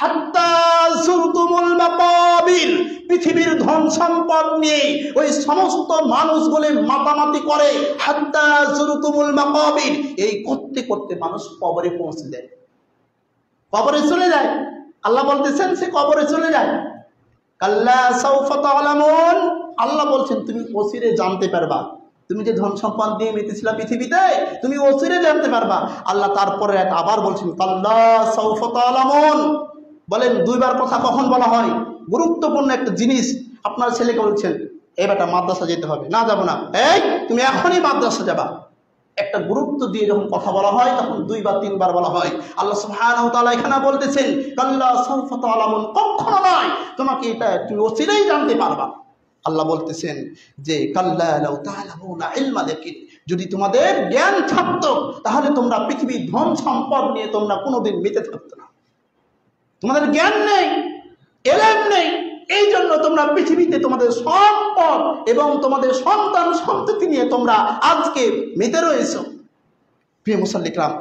হাত্তা যুরতুমুল মাকাবির, পৃথিবীর ধন সম্পদ নিয়ে ওই সমস্ত মানুষগুলো মাতামাতি করে। হাত্তা যুরতুমুল মাকাবির, এই করতে করতে মানুষ কবরে পৌঁছে যায়, কবরে চলে যায়। আল্লাহ বলতেছেন সে কবরে চলে যায়। কাল্লা সাউফা তা'লামুন, আল্লাহ বলছেন তুমি অচিরে জানতে পারবা। তুমি যে ধন সম্পদ দিয়ে মেতেছিলা পৃথিবীতে, তুমি অচিরে জানতে পারবা। আল্লাহ তারপরে আবার বলছেন কাল্লা সাউফা তা'লামুন। বলেন দুইবার কথা কখন বলা হয়? গুরুত্বপূর্ণ একটা জিনিস। আপনার ছেলেকে বলছেন এই বেটা মাদ্রাসা যেতে হবে, না যাবো না, এই তুমি এখনই মাদ্রাসা যাবা। একটা গুরুত্ব দিয়ে যখন কথা বলা হয় তখন দুইবার তিনবার বলা হয়। আল্লাহ সুবহানাহু ওয়া তাআলা এখানে বলতেছেন কাল্লা সাউফা তা'লামুন, কখনো নয়, তোমাকে এটা তুমি অচিরেই জানতে পারবা। আল্লাহ বলতেছেন যে কাল্লা লাউ তা'লামুনা ইলমাল ইয়াকিন, যদি তোমাদের জ্ঞান থাকতো তাহলে তোমরা পৃথিবীর ধন সম্পদ নিয়ে তোমরা কোনোদিন মেতে থাকতো না। তোমাদের জ্ঞান নেই, এলেম নেই, এই জন্য তোমরা পৃথিবীতে তোমাদের সম্পদ এবং তোমাদের সন্তান সন্ততি নিয়ে তোমরা আজকে মেতে রয়েছো। প্রিয় মুসল্লি কিরাম।